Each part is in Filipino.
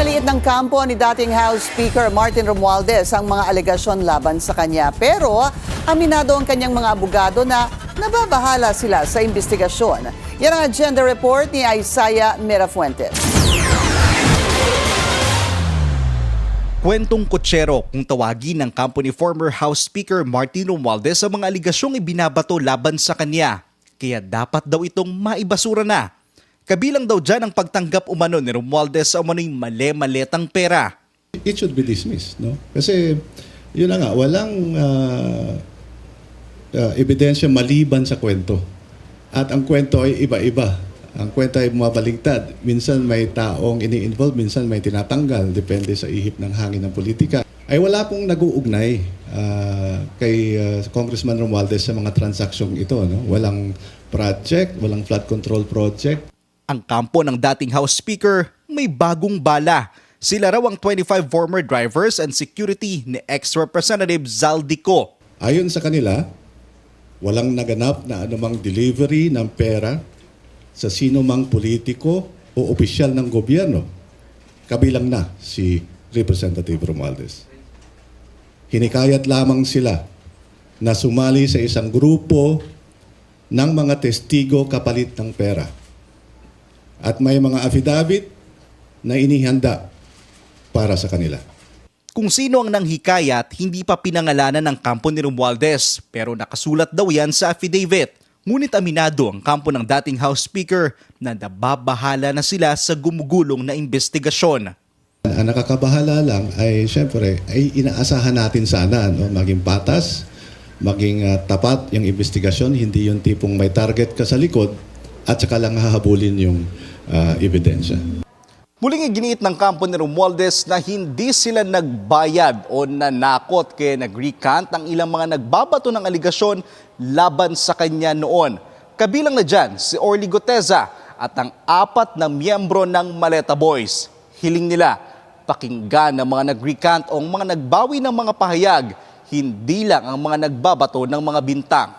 Pinaliit ng kampo ni dating House Speaker Martin Romualdez ang mga alegasyon laban sa kanya. Pero aminado ang kanyang mga abogado na nababahala sila sa investigasyon. Yan ang agenda report ni Isaiah Mirafuentes. Kwentong kutsero kung tawagin ng kampo ni former House Speaker Martin Romualdez sa mga aligasyong ibinabato laban sa kanya. Kaya dapat daw itong maibasura na. Kabilang daw dyan ang pagtanggap umano ni Romualdez sa umano'y mali-maletang pera. It should be dismissed, no? Kasi yun na nga, walang ebidensya maliban sa kwento. At ang kwento ay iba-iba. Ang kwento ay mabaligtad. Minsan may taong ini-involve, minsan may tinatanggal, depende sa ihip ng hangin ng politika. Ay wala pong nag-uugnay kay Congressman Romualdez sa mga transaksyong ito, no? Walang project, walang flood control project. Ang kampo ng dating House Speaker may bagong bala. Sila raw ang 25 former drivers and security ni ex-representative Zaldico. Ayon sa kanila, walang naganap na anumang delivery ng pera sa sino mang politiko o opisyal ng gobyerno. Kabilang na si Representative Romualdez. Hinikayat lamang sila na sumali sa isang grupo ng mga testigo kapalit ng pera. At may mga affidavit na inihanda para sa kanila. Kung sino ang nanghikayat, hindi pa pinangalanan ng kampo ni Romualdez, pero nakasulat daw yan sa affidavit. Ngunit aminado ang kampo ng dating House Speaker na nababahala na sila sa gumugulong na investigasyon. Ang nakakabahala lang ay siyempre ay inaasahan natin sana, no? Maging patas, maging tapat yung investigasyon, hindi yung tipong may target ka sa likod at saka lang hahabulin yung ebidensya. Muling iginiit ng kampo ni Romualdez na hindi sila nagbayad o nanakot kaya nag-recant ang ilang mga nagbabato ng aligasyon laban sa kanya noon. Kabilang na dyan si Orly Goteza at ang 4 na miyembro ng Maleta Boys. Hiling nila, pakinggan ng mga nag-recant o mga nagbawi ng mga pahayag, hindi lang ang mga nagbabato ng mga bintang.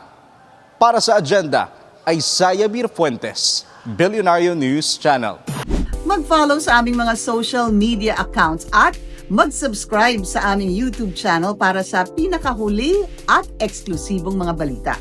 Para sa agenda, Isaiah Mirafuentes, Billionario News Channel. Mag-follow sa aming mga social media accounts at mag-subscribe sa aming YouTube channel para sa pinakahuli at eksklusibong mga balita.